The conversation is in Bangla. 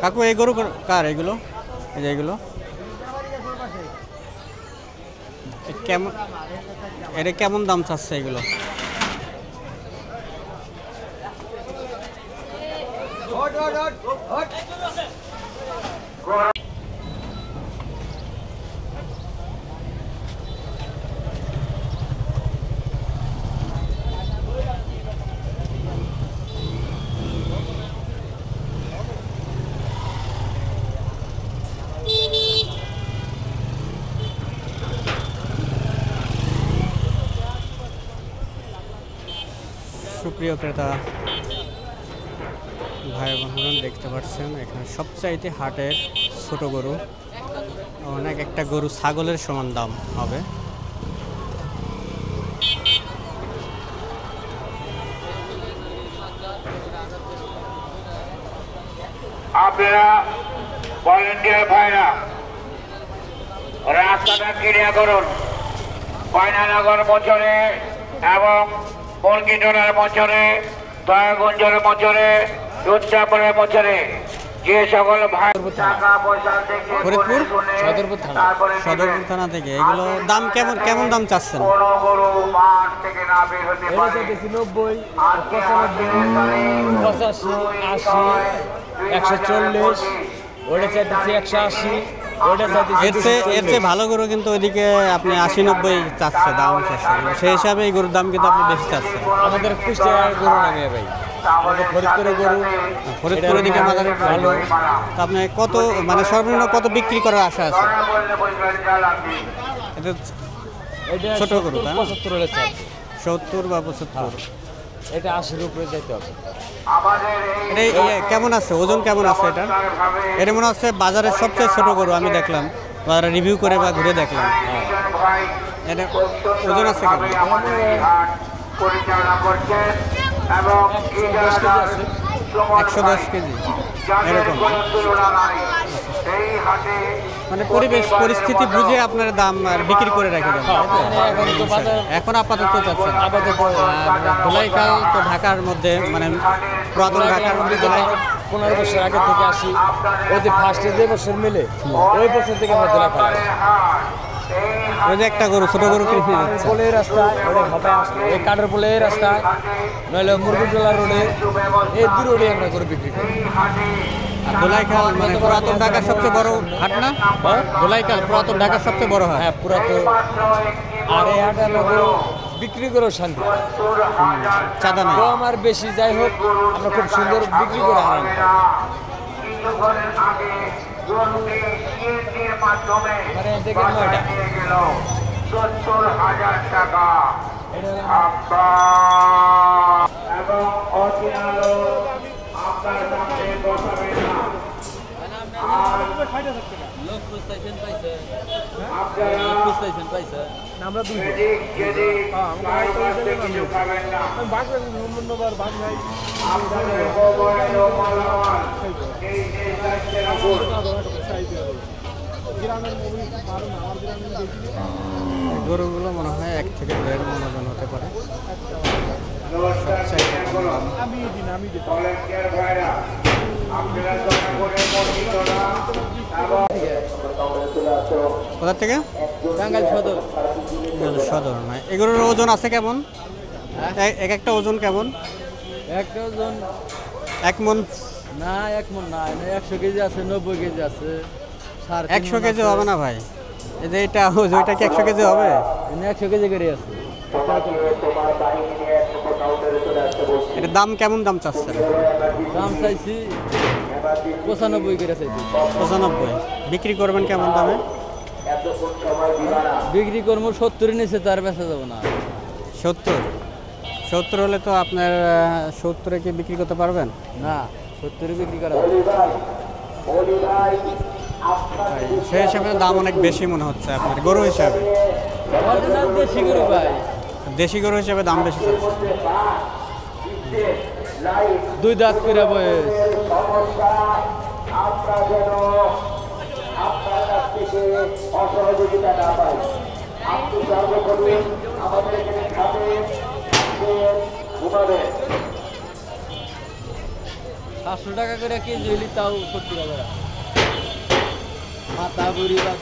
কাকু এই গরু কার এগুলো? এই যে এগুলো কেমন, এটা কেমন দাম চাচ্ছে এগুলো? সুপ্রিয় ক্রেতা ভাই বোনেরা, দেখতে পাচ্ছেন এখানে সবচাইতে হাটের ছোট গরু, অনেক একটা গরু ছাগলের সমান দাম হবে। আপনারা ভলেন্টিয়ার ভাইরা রাস্তাটা ক্লিয়ার করুন। কয়নানগর মঞ্চরে এবং মুরগিডোলার মঞ্চরে, দয়াগঞ্জের মঞ্চরে, দুধচাপড়ের মঞ্চরে যে সকল ভাই টাকা পয়সা থেকে ফরিদপুর সদরপুর থানা থেকে এগুলো দাম কেমন কেমন দাম চাচ্ছেন? কোন গরু মাঠ থেকে না বের হতে পারে। 90, 95, 85, 80, 140, ওটা চাইতেছি 180, ওটা চাইতেছি এর চেয়ে ভালো গরু কিন্তু ওইদিকে আপনি 80-90 চাচ্ছে, দাম চাচ্ছে, সেই হিসাবে এই গরুর দাম কিন্তু আপনি বেশি চাচ্ছেন। আমাদের কুষ্টিয়ার গরু নামে ভাই, আমাদের ফরিদপুরের গরু, ফরিদপুরের দিকে আমাদের ভালো। তা আপনি কত, মানে সর্বনিম্ন কত বিক্রি করার আশা আছে? এটা ছোট গরু, 75 হলে চাই, 70 বা 75। এটা 80-র উপরে যাইতে হবে। এটা কেমন আছে, ওজন কেমন আছে এটা? এটা মনে হচ্ছে বাজারের সবচেয়ে ছোট গরু আমি দেখলাম, বাজারে রিভিউ করে বা ঘুরে দেখলাম। এটা ওজন আছে কেমন? 110 কেজি এরকম। মানে পরিবেশ পরিস্থিতি বুঝে আপনার দাম আর বিক্রি করে রেখে দেন। এখন আপাতত চাচ্ছেন। ধুলাইখাল তো ঢাকার মধ্যে, মানে পুরাতন ঢাকার মধ্যে 15 বছর আগে থেকে আসি, ওই যে ফার্স্টে যে বছর মিলে ওই বছর থেকে আমরা ধুলাইখাল। ওই যে একটা গরু, ছোট গরু কিনে যাচ্ছে পোলের রাস্তায়, এই কাঠের পোলের রাস্তায়, নইলে মুরগিডোলা রোডে, এই দু রোডে আমরা গরু বিক্রি করি। ধুলাইখাল মানে পুরাতন ঢাকার সবচেয়ে বড় হাট না? ধুলাইখাল পুরাতন ঢাকার সবচেয়ে বড় হাট। হ্যাঁ, পুরাতন। আর এই হাটে আমরা গরু বিক্রি করেও শান্তি, চাঁদা নাই, কম আর বেশি যাই হোক, আমরা খুব সুন্দর বিক্রি করে আনাম। মানে দেখেন নয়টা 70,000 টাকা এবং অচিনালো আপনার সামনে বসাবে না। আমরা দুই গরুগুলো মনে হয় 1 থেকে 1.5 মণ ওজন হতে পারে। কোথা থেকে? টাঙ্গাইল সদর। সদর নয়, এগুলোর ওজন আছে কেমন? এক একটা ওজন কেমন? একটা ওজন 1 মণ না, 1 মণ না, 100 কেজি আছে, 90 কেজি আছে, 100 কেজি হবে না ভাই। এই যে এটা ওইটা কি 100 কেজি হবে? 100 কেজি করে আছে। এটার দাম কেমন দাম চাচ্ছেন? দাম চাইছি 95 করে চাইছি। 95। বিক্রি করবেন কেমন দামে? বিক্রি করবো 70 নিচে, তার বেচা যাবো না। 70 হলে তো আপনার 70-এ কি বিক্রি করতে পারবেন? না, 70 বিক্রি করা যাবে। সেই হিসাবে দাম অনেক বেশি মনে হচ্ছে আপনার গরু হিসাবে। দেশি গরু ভাই, দেশি গরু হিসাবে দাম বেশি চাচ্ছে। 2 দাঁত করে বয়স। 500 টাকা করে কেজি হইলে তাও 70 টাকা মাথা বুড়ি বাদ